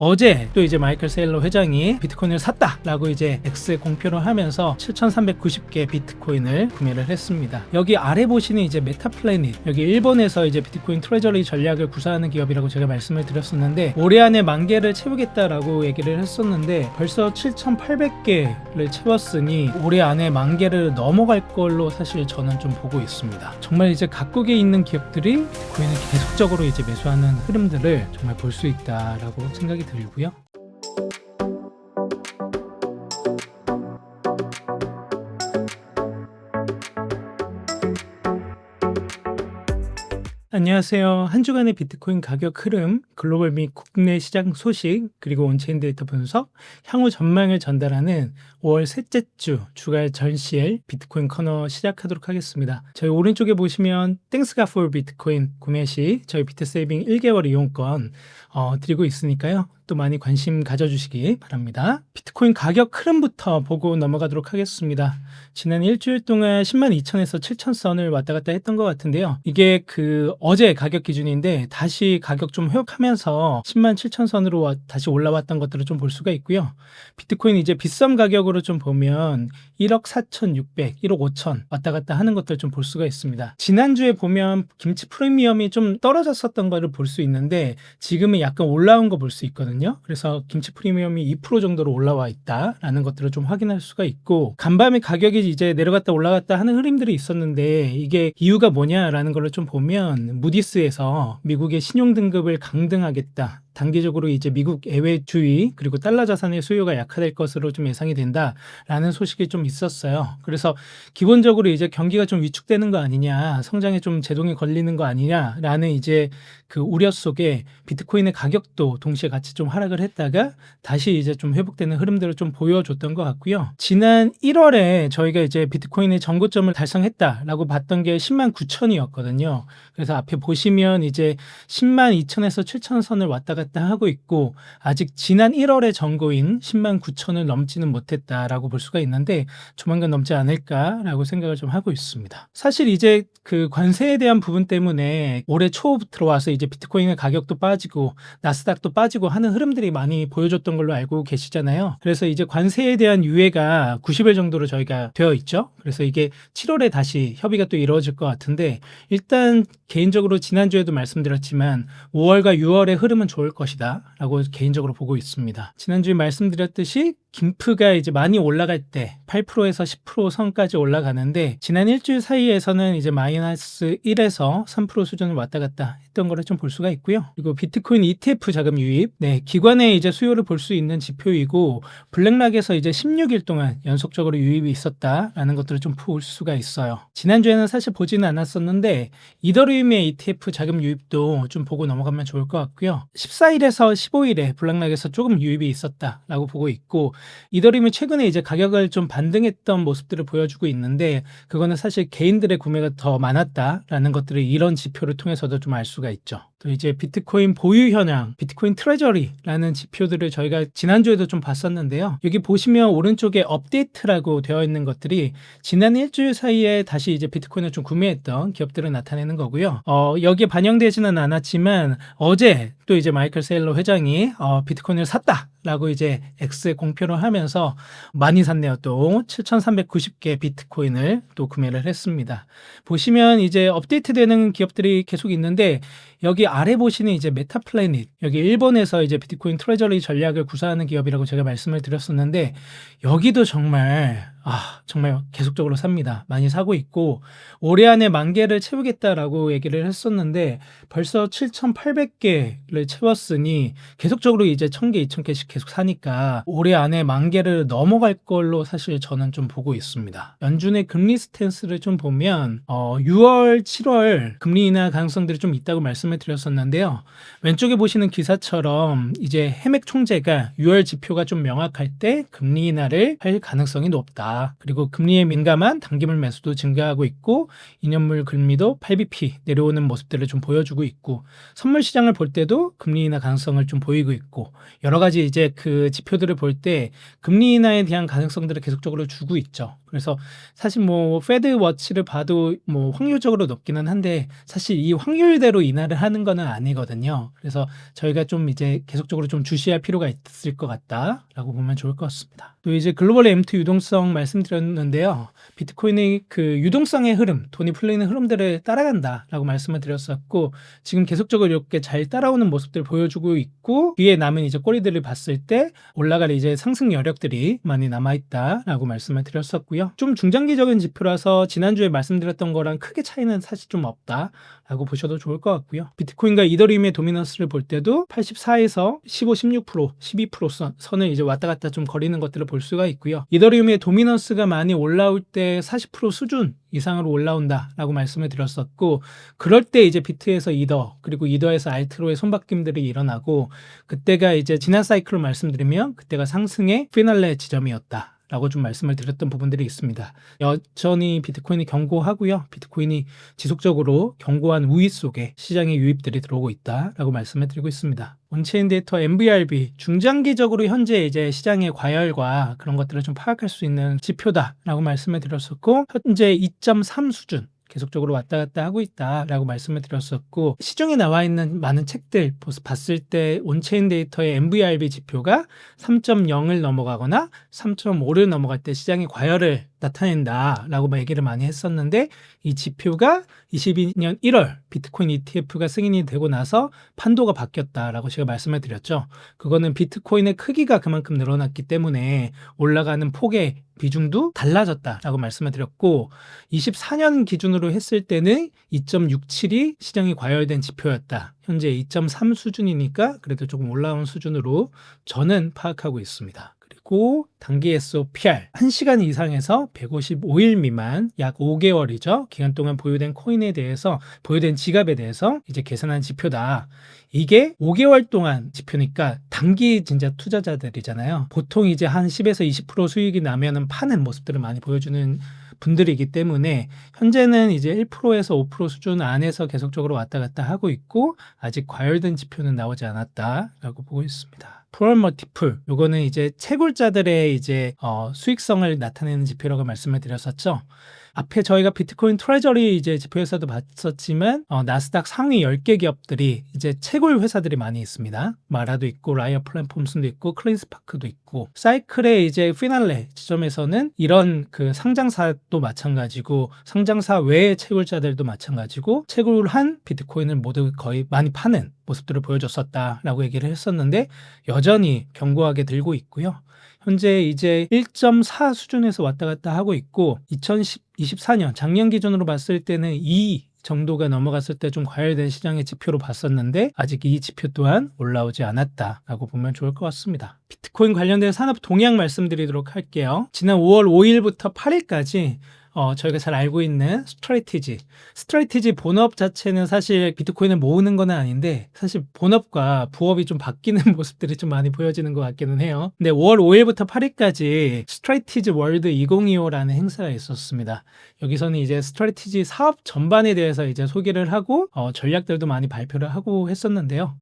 어제 또 이제 마이클 세일러 회장이 비트코인을 샀다라고 이제 X에 공표를 하면서 7,390개 비트코인을 구매를 했습니다. 여기 아래 보시는 이제 메타플래닛, 여기 일본에서 이제 비트코인 트레저리 전략을 구사하는 기업이라고 제가 말씀을 드렸었는데 올해 안에 10,000개를 채우겠다라고 얘기를 했었는데 벌써 7,800개를 채웠으니 올해 안에 10,000개를 넘어갈 걸로 사실 저는 좀 보고 있습니다. 정말 이제 각국에 있는 기업들이 비트코인을 계속적으로 이제 매수하는 흐름들을 정말 볼 수 있다라고 생각이 들고요. 안녕하세요. 한 주간의 비트코인 가격 흐름, 글로벌 및 국내 시장 소식, 그리고 온체인 데이터 분석, 향후 전망을 전달하는 5월 셋째 주 주간 전시일 비트코인 코너 시작하도록 하겠습니다. 저희 오른쪽에 보시면 땡스가 for 비트코인 구매 시 저희 비트세이빙 1개월 이용권 드리고 있으니까요. 또 많이 관심 가져주시기 바랍니다. 비트코인 가격 흐름부터 보고 넘어가도록 하겠습니다. 지난 일주일 동안 102,000에서 7,000선을 왔다 갔다 했던 것 같은데요. 이게 어제 가격 기준인데 다시 가격 좀 회복하면서 107,000선으로 다시 올라왔던 것들을 좀 볼 수가 있고요. 비트코인 이제 빗썸 가격으로 좀 보면 1억 4,600, 1억 5천 왔다 갔다 하는 것들 좀 볼 수가 있습니다. 지난주에 보면 김치 프리미엄이 좀 떨어졌었던 거를 볼 수 있는데 지금은 약간 올라온 거 볼 수 있거든요. 그래서 김치 프리미엄이 2% 정도로 올라와 있다라는 것들을 좀 확인할 수가 있고, 간밤에 가격이 이제 내려갔다 올라갔다 하는 흐름들이 있었는데 이게 이유가 뭐냐라는 걸 좀 보면 무디스에서 미국의 신용 등급을 강등하겠다, 단기적으로 이제 미국 애외주의 그리고 달러 자산의 수요가 약화될 것으로 좀 예상이 된다라는 소식이 좀 있었어요. 그래서 기본적으로 이제 경기가 좀 위축되는 거 아니냐, 성장에 좀 제동이 걸리는 거 아니냐라는 이제 그 우려 속에 비트코인의 가격도 동시에 같이 좀 하락을 했다가 다시 이제 좀 회복되는 흐름들을 좀 보여줬던 것 같고요. 지난 1월에 저희가 이제 비트코인의 전고점을 달성했다라고 봤던 게 109,000이었거든요. 그래서 앞에 보시면 이제 102,000에서 7,000선을 왔다 갔다 하고 있고 아직 지난 1월의 전고인 109,000을 넘지는 못했다라고 볼 수가 있는데 조만간 넘지 않을까라고 생각을 좀 하고 있습니다. 사실 이제 그 관세에 대한 부분 때문에 올해 초 들어와서 이제 비트코인의 가격도 빠지고 나스닥도 빠지고 하는 흐름들이 많이 보여줬던 걸로 알고 계시잖아요. 그래서 이제 관세에 대한 유예가 90일 정도로 저희가 되어 있죠. 그래서 이게 7월에 다시 협의가 또 이루어질 것 같은데 일단 개인적으로 지난주에도 말씀드렸지만 5월과 6월의 흐름은 좋을 것이다 라고 개인적으로 보고 있습니다. 지난주에 말씀드렸듯이 김프가 이제 많이 올라갈 때 8%에서 10% 선까지 올라가는데 지난 일주일 사이에서는 이제 마이너스 1에서 3% 수준을 왔다 갔다 했던 거를 좀 볼 수가 있고요. 그리고 비트코인 ETF 자금 유입, 기관의 이제 수요를 볼 수 있는 지표이고 블랙락에서 이제 16일 동안 연속적으로 유입이 있었다라는 것들을 좀 볼 수가 있어요. 지난주에는 사실 보지는 않았었는데 이더리움의 ETF 자금 유입도 좀 보고 넘어가면 좋을 것 같고요. 14일에서 15일에 블랙락에서 조금 유입이 있었다라고 보고 있고 이더리움이 최근에 이제 가격을 좀 반등했던 모습들을 보여주고 있는데 그거는 사실 개인들의 구매가 더 많았다라는 것들을 이런 지표를 통해서도 좀 알 수가 있죠. 또 이제 비트코인 보유 현황, 비트코인 트레저리라는 지표들을 저희가 지난주에도 좀 봤었는데요. 여기 보시면 오른쪽에 업데이트라고 되어 있는 것들이 지난 일주일 사이에 다시 이제 비트코인을 좀 구매했던 기업들을 나타내는 거고요. 여기에 반영되지는 않았지만 어제 또 이제 마이클 세일러 회장이 비트코인을 샀다라고 이제 X에 공표를 하면서 많이 샀네요. 또 7,390개 비트코인을 또 구매를 했습니다. 보시면 이제 업데이트되는 기업들이 계속 있는데 여기 아래 보시는 이제 메타플래닛, 여기 일본에서 이제 비트코인 트레저리 전략을 구사하는 기업이라고 제가 말씀을 드렸었는데 여기도 정말 계속적으로 삽니다. 많이 사고 있고 올해 안에 10,000개를 채우겠다라고 얘기를 했었는데 벌써 7,800개를 채웠으니 계속적으로 이제 1,000개, 2,000개씩 계속 사니까 올해 안에 10,000개를 넘어갈 걸로 사실 저는 좀 보고 있습니다. 연준의 금리 스탠스를 좀 보면 6월, 7월 금리 인하 가능성들이 좀 있다고 말씀을 드렸었는데요. 왼쪽에 보시는 기사처럼 이제 해맥 총재가 6월 지표가 좀 명확할 때 금리 인하를 할 가능성이 높다. 그리고 금리에 민감한 단기물 매수도 증가하고 있고 2년물 금리도 8bp 내려오는 모습들을 좀 보여주고 있고 선물 시장을 볼 때도 금리 인하 가능성을 좀 보이고 있고 여러 가지 이제 그 지표들을 볼 때 금리 인하에 대한 가능성들을 계속적으로 주고 있죠. 그래서 사실 뭐 페드 워치를 봐도 뭐 확률적으로 높기는 한데 사실 이 확률대로 인하를 하는 거는 아니거든요. 그래서 저희가 좀 이제 계속적으로 좀 주시할 필요가 있을 것 같다라고 보면 좋을 것 같습니다. 또 이제 글로벌 M2 유동성 말씀드렸는데요. 비트코인이 그 유동성의 흐름, 돈이 풀리는 흐름들을 따라간다라고 말씀을 드렸었고 지금 계속적으로 이렇게 잘 따라오는 모습들을 보여주고 있고 뒤에 남은 이제 꼬리들을 봤을 때 올라갈 이제 상승 여력들이 많이 남아있다라고 말씀을 드렸었고요. 좀 중장기적인 지표라서 지난주에 말씀드렸던 거랑 크게 차이는 사실 좀 없다라고 보셔도 좋을 것 같고요. 비트코인과 이더리움의 도미넌스를 볼 때도 84에서 15, 16%, 12% 선을 이제 왔다 갔다 좀 거리는 것들을 볼 수가 있고요. 이더리움의 도미넌스가 많이 올라올 때 40% 수준 이상으로 올라온다라고 말씀을 드렸었고 그럴 때 이제 비트에서 이더 그리고 이더에서 알트로의 손바뀜들이 일어나고 그때가 이제 지난 사이클로 말씀드리면 그때가 상승의 피날레 지점이었다. 라고 좀 말씀을 드렸던 부분들이 있습니다. 여전히 비트코인이 견고하고요. 비트코인이 지속적으로 견고한 우위 속에 시장에 유입들이 들어오고 있다라고 말씀을 드리고 있습니다. 온체인 데이터 MVRB 중장기적으로 현재 이제 시장의 과열과 그런 것들을 좀 파악할 수 있는 지표다라고 말씀을 드렸었고 현재 2.3 수준 계속적으로 왔다 갔다 하고 있다라고 말씀을 드렸었고 시중에 나와 있는 많은 책들 봤을 때 온체인 데이터의 MVRB 지표가 3.0을 넘어가거나 3.5를 넘어갈 때 시장의 과열을 나타낸다라고 얘기를 많이 했었는데 이 지표가 22년 1월 비트코인 ETF가 승인이 되고 나서 판도가 바뀌었다라고 제가 말씀을 드렸죠. 그거는 비트코인의 크기가 그만큼 늘어났기 때문에 올라가는 폭의 비중도 달라졌다라고 말씀을 드렸고 24년 기준으로 했을 때는 2.67이 시장이 과열된 지표였다. 현재 2.3 수준이니까 그래도 조금 올라온 수준으로 저는 파악하고 있습니다. 그리고 단기 SOPR 1시간 이상에서 155일 미만 약 5개월이죠. 기간 동안 보유된 코인에 대해서 보유된 지갑에 대해서 이제 계산한 지표다. 이게 5개월 동안 지표니까 단기 진짜 투자자들이잖아요. 보통 이제 한 10에서 20% 수익이 나면은 파는 모습들을 많이 보여주는 분들이기 때문에 현재는 이제 1%에서 5% 수준 안에서 계속적으로 왔다 갔다 하고 있고 아직 과열된 지표는 나오지 않았다라고 보고 있습니다. 프롤 멀티플 요거는 이제 채굴자들의 이제 수익성을 나타내는 지표라고 말씀을 드렸었죠. 앞에 저희가 비트코인 트레저리 이제 지표에서도 봤었지만 나스닥 상위 10개 기업들이 이제 채굴 회사들이 많이 있습니다. 마라도 있고 라이어 플랫폼스도 있고 클린스파크도 있고 사이클의 이제 피날레 지점에서는 이런 그 상장사도 마찬가지고 상장사 외의 채굴자들도 마찬가지고 채굴한 비트코인을 모두 거의 많이 파는 모습들을 보여줬었다라고 얘기를 했었는데 여전히 견고하게 들고 있고요. 현재 이제 1.4 수준에서 왔다 갔다 하고 있고 2024년 작년 기준으로 봤을 때는 2 정도가 넘어갔을 때 좀 과열된 시장의 지표로 봤었는데 아직 이 지표 또한 올라오지 않았다라고 보면 좋을 것 같습니다. 비트코인 관련된 산업 동향 말씀드리도록 할게요. 지난 5월 5일부터 8일까지 저희가 잘 알고 있는 스트래티지 본업 자체는 사실 비트코인을 모으는 건 아닌데 사실 본업과 부업이 좀 바뀌는 모습들이 좀 많이 보여지는 것 같기는 해요. 근데 5월 5일부터 8일까지 스트래티지 월드 2025라는 행사가 있었습니다. 여기서는 이제 스트래티지 사업 전반에 대해서 이제 소개를 하고 전략들도 많이 발표를 하고 했었는데요.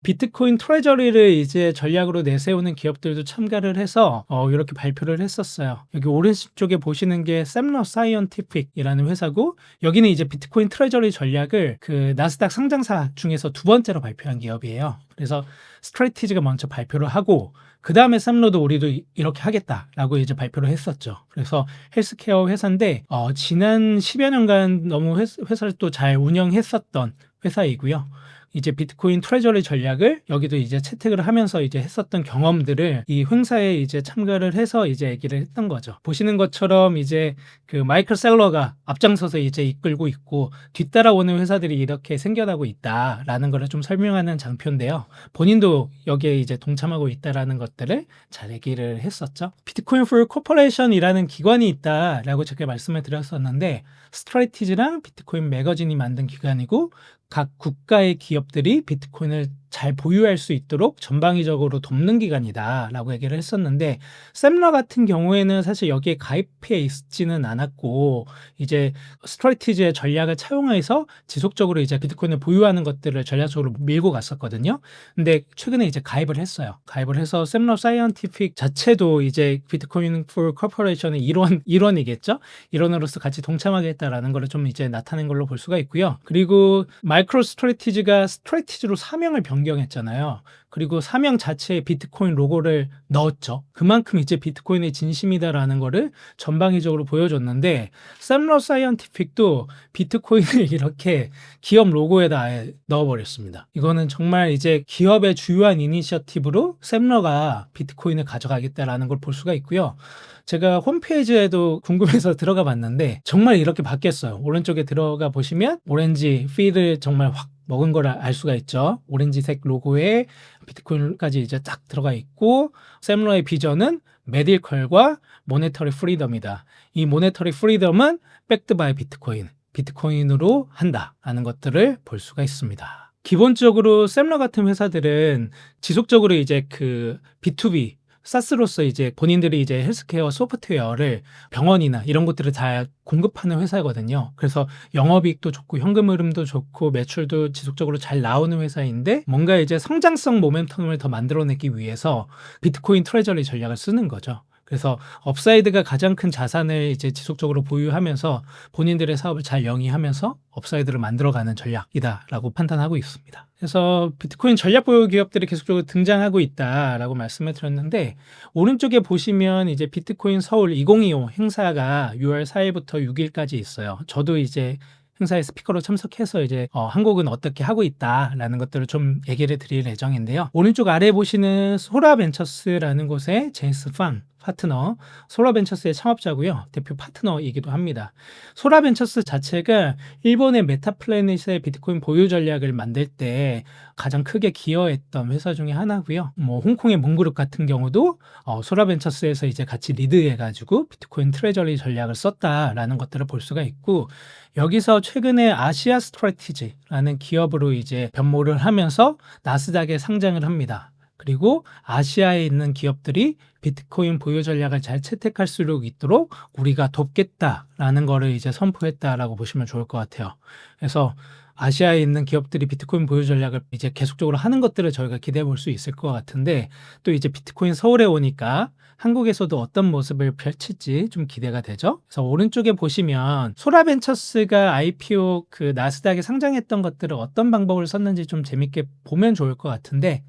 비트코인 트레저리를 이제 전략으로 내세우는 기업들도 참가를 해서 이렇게 발표를 했었어요. 여기 오른쪽에 보시는 게 샘러 사이언티픽이라는 회사고 여기는 이제 비트코인 트레저리 전략을 그 나스닥 상장사 중에서 두 번째로 발표한 기업이에요. 그래서 스트래티지가 먼저 발표를 하고 그 다음에 샘러도 우리도 이렇게 하겠다라고 이제 발표를 했었죠. 그래서 헬스케어 회사인데 지난 10여 년간 너무 회사를 또 잘 운영했었던 회사이고요. 이제 비트코인 트레저리 전략을 여기도 이제 채택을 하면서 이제 했었던 경험들을 이 행사에 이제 참가를 해서 이제 얘기를 했던 거죠. 보시는 것처럼 이제 그 마이클 셀러가 앞장서서 이제 이끌고 있고 뒤따라오는 회사들이 이렇게 생겨나고 있다라는 거를 좀 설명하는 장표인데요. 본인도 여기에 이제 동참하고 있다라는 것들을 잘 얘기를 했었죠. 비트코인 풀 코퍼레이션이라는 기관이 있다라고 제가 말씀을 드렸었는데 스트래티지랑 비트코인 매거진이 만든 기관이고 각 국가의 기업들이 비트코인을 잘 보유할 수 있도록 전방위적으로 돕는 기관이다라고 얘기를 했었는데, 셈러 같은 경우에는 사실 여기에 가입해 있지는 않았고 이제 스트래티지의 전략을 차용해서 지속적으로 이제 비트코인을 보유하는 것들을 전략적으로 밀고 갔었거든요. 근데 최근에 이제 가입을 했어요. 가입을 해서 셈러 사이언티픽 자체도 이제 비트코인 풀 코퍼레이션의 일원이겠죠. 일원으로서 같이 동참하겠다라는 거를 좀 이제 나타낸 걸로 볼 수가 있고요. 그리고 마이크로 스트래티지가 스트래티지로 사명을 변경했잖아요. 그리고 사명 자체에 비트코인 로고를 넣었죠. 그만큼 이제 비트코인의 진심이다라는 거를 전방위적으로 보여줬는데, 셈러 사이언티픽도 비트코인을 이렇게 기업 로고에다 아예 넣어버렸습니다. 이거는 정말 이제 기업의 주요한 이니셔티브로 셈러가 비트코인을 가져가겠다라는 걸 볼 수가 있고요. 제가 홈페이지에도 궁금해서 들어가 봤는데 정말 이렇게 바뀌었어요. 오른쪽에 들어가 보시면 오렌지 필을 정말 확 먹은 걸 알 수가 있죠. 오렌지색 로고에 비트코인까지 이제 딱 들어가 있고, 셈러의 비전은 메딜컬과 모네터리 프리덤이다. 이 모네터리 프리덤은 백드 바이 비트코인, 비트코인으로 한다라는 것들을 볼 수가 있습니다. 기본적으로 셈러 같은 회사들은 지속적으로 이제 그 B2B 사스로서 이제 본인들이 이제 헬스케어 소프트웨어를 병원이나 이런 것들을 다 공급하는 회사거든요. 그래서 영업이익도 좋고 현금 흐름도 좋고 매출도 지속적으로 잘 나오는 회사인데, 뭔가 이제 성장성 모멘텀을 더 만들어내기 위해서 비트코인 트레저리 전략을 쓰는 거죠. 그래서 업사이드가 가장 큰 자산을 이제 지속적으로 보유하면서 본인들의 사업을 잘 영위하면서 업사이드를 만들어가는 전략이다라고 판단하고 있습니다. 그래서 비트코인 전략 보유 기업들이 계속적으로 등장하고 있다라고 말씀을 드렸는데, 오른쪽에 보시면 이제 비트코인 서울 2025 행사가 6월 4일부터 6일까지 있어요. 저도 이제 행사에 스피커로 참석해서 이제 한국은 어떻게 하고 있다라는 것들을 좀 얘기를 드릴 예정인데요. 오른쪽 아래 보시는 소라벤처스라는 곳의 제임스 판 파트너, 소라벤처스의 창업자고요. 대표 파트너이기도 합니다. 소라벤처스 자체가 일본의 메타플래닛의 비트코인 보유 전략을 만들 때 가장 크게 기여했던 회사 중에 하나고요. 뭐 홍콩의 몽그룹 같은 경우도 소라벤처스에서 이제 같이 리드해가지고 비트코인 트레저리 전략을 썼다라는 것들을 볼 수가 있고, 여기서 최근에 아시아 스트래티지라는 기업으로 이제 변모를 하면서 나스닥에 상장을 합니다. 그리고 아시아에 있는 기업들이 비트코인 보유 전략을 잘 채택할 수 있도록 우리가 돕겠다라는 거를 이제 선포했다라고 보시면 좋을 것 같아요. 그래서 아시아에 있는 기업들이 비트코인 보유 전략을 이제 계속적으로 하는 것들을 저희가 기대해 볼 수 있을 것 같은데, 또 이제 비트코인 서울에 오니까 한국에서도 어떤 모습을 펼칠지 좀 기대가 되죠. 그래서 오른쪽에 보시면 소라벤처스가 IPO 그 나스닥에 상장했던 것들을 어떤 방법을 썼는지 좀 재밌게 보면 좋을 것 같은데,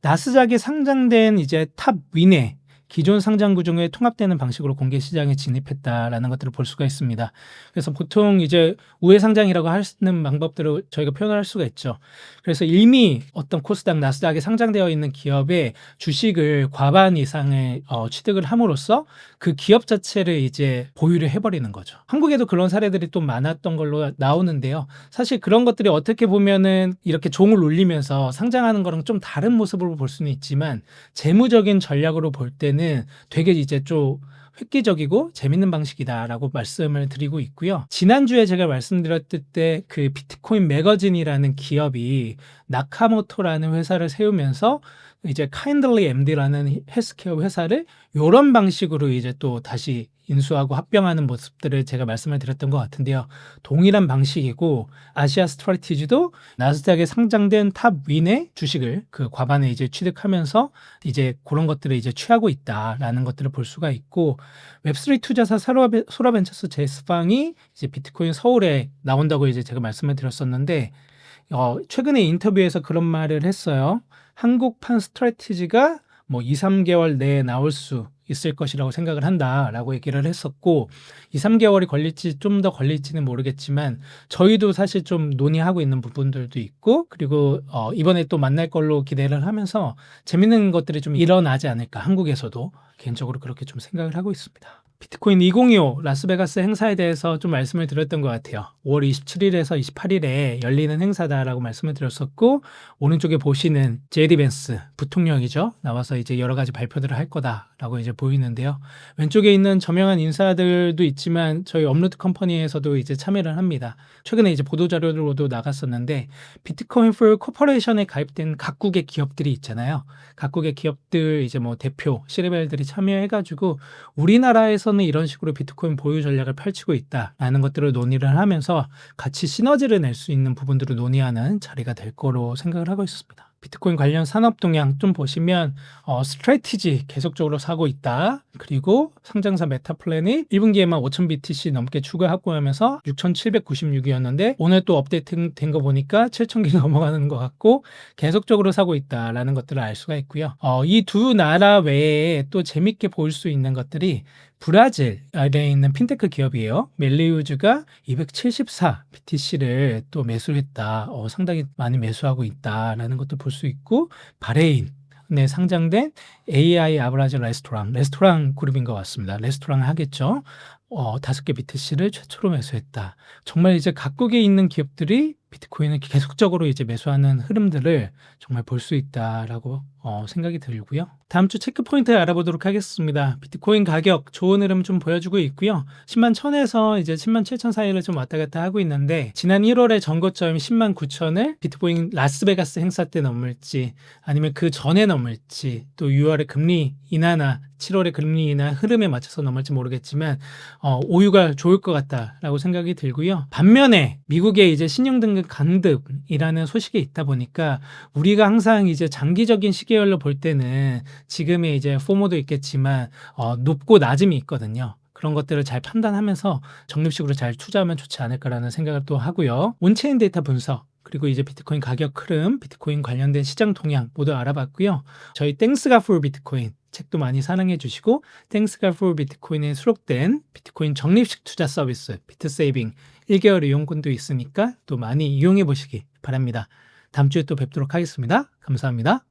나스닥에 상장된 이제 탑 위내 기존 상장 구조에 통합되는 방식으로 공개 시장에 진입했다라는 것들을 볼 수가 있습니다. 그래서 보통 이제 우회 상장이라고 하는 방법들을 저희가 표현할 수가 있죠. 그래서 이미 어떤 코스닥, 나스닥에 상장되어 있는 기업의 주식을 과반 이상을 취득을 함으로써 그 기업 자체를 이제 보유를 해버리는 거죠. 한국에도 그런 사례들이 또 많았던 걸로 나오는데요. 사실 그런 것들이 어떻게 보면은 이렇게 종을 울리면서 상장하는 거랑 좀 다른 모습으로 볼 수는 있지만, 재무적인 전략으로 볼 때는 되게 이제 좀 획기적이고 재밌는 방식이다라고 말씀을 드리고 있고요. 지난주에 제가 말씀드렸을 때 그 비트코인 매거진이라는 기업이 나카모토라는 회사를 세우면서 이제 카인들리 MD라는 헬스케어 회사를 이런 방식으로 이제 또 다시 인수하고 합병하는 모습들을 제가 말씀을 드렸던 것 같은데요. 동일한 방식이고, 아시아 스트래티지도 나스닥에 상장된 탑 윈의 주식을 그 과반에 이제 취득하면서 이제 그런 것들을 이제 취하고 있다라는 것들을 볼 수가 있고, 웹3 투자사 소라벤처스 제스팡이 이제 비트코인 서울에 나온다고 이제 제가 말씀을 드렸었는데, 최근에 인터뷰에서 그런 말을 했어요. 한국판 스트래티지가 뭐 2, 3개월 내에 나올 수 있을 것이라고 생각을 한다라고 얘기를 했었고, 2, 3개월이 걸릴지 좀 더 걸릴지는 모르겠지만 저희도 사실 좀 논의하고 있는 부분들도 있고, 그리고 이번에 또 만날 걸로 기대를 하면서 재밌는 것들이 좀 일어나지 않을까, 한국에서도 개인적으로 그렇게 좀 생각을 하고 있습니다. 비트코인 2025 라스베가스 행사에 대해서 좀 말씀을 드렸던 것 같아요. 5월 27일에서 28일에 열리는 행사다라고 말씀을 드렸었고, 오른쪽에 보시는 제디 벤스 부통령이죠. 나와서 이제 여러 가지 발표들을 할 거다라고 이제 보이는데요. 왼쪽에 있는 저명한 인사들도 있지만 저희 업로드 컴퍼니에서도 이제 참여를 합니다. 최근에 이제 보도 자료로도 나갔었는데, 비트코인 풀 코퍼레이션에 가입된 각국의 기업들이 있잖아요. 각국의 기업들 이제 뭐 대표 C레벨들이 참여해가지고 우리나라에서는 이런 식으로 비트코인 보유 전략을 펼치고 있다라는 것들을 논의를 하면서 같이 시너지를 낼 수 있는 부분들을 논의하는 자리가 될 거로 생각을 하고 있습니다. 비트코인 관련 산업 동향 좀 보시면 스트래티지 계속적으로 사고 있다. 그리고 상장사 메타플랜이 1분기에만 5,000BTC 넘게 추가 확보하면서 6,796이었는데 오늘 또 업데이트 된 거 보니까 7,000개 넘어가는 것 같고 계속적으로 사고 있다라는 것들을 알 수가 있고요. 이 두 나라 외에 또 재밌게 볼 수 있는 것들이 브라질에 있는 핀테크 기업이에요. 멜리우즈가 274 BTC를 또 매수를 했다. 상당히 많이 매수하고 있다라는 것도 볼 수 있고, 바레인에 상장된 AI 아브라즈 레스토랑 그룹인 것 같습니다. 레스토랑을 하겠죠. 5개 BTC를 최초로 매수했다. 정말 이제 각국에 있는 기업들이 비트코인을 계속적으로 이제 매수하는 흐름들을 정말 볼 수 있다라고 생각이 들고요. 다음 주 체크 포인트 알아보도록 하겠습니다. 비트코인 가격 좋은 흐름 좀 보여주고 있고요. 10만 1,000에서 이제 10만 7천 사이를 좀 왔다 갔다 하고 있는데, 지난 1월에 전고점 10만 9천을 비트코인 라스베가스 행사 때 넘을지 아니면 그 전에 넘을지, 또 6월에 금리 인하나 7월에 금리 인하 흐름에 맞춰서 넘을지 모르겠지만 오유가 좋을 것 같다라고 생각이 들고요. 반면에 미국의 이제 신용등급 강등이라는 소식이 있다 보니까 우리가 항상 이제 장기적인 시계열로 볼 때는 지금의 이제 포모도 있겠지만 높고 낮음이 있거든요. 그런 것들을 잘 판단하면서 적립식으로 잘 투자하면 좋지 않을까라는 생각을 또 하고요. 온체인 데이터 분석, 그리고 이제 비트코인 가격 흐름, 비트코인 관련된 시장 동향 모두 알아봤고요. 저희 땡스가 풀 비트코인 책도 많이 사랑해 주시고, 땡스가 풀 비트코인에 수록된 비트코인 적립식 투자 서비스 비트세이빙 1개월 이용권도 있으니까 또 많이 이용해 보시기 바랍니다. 다음 주에 또 뵙도록 하겠습니다. 감사합니다.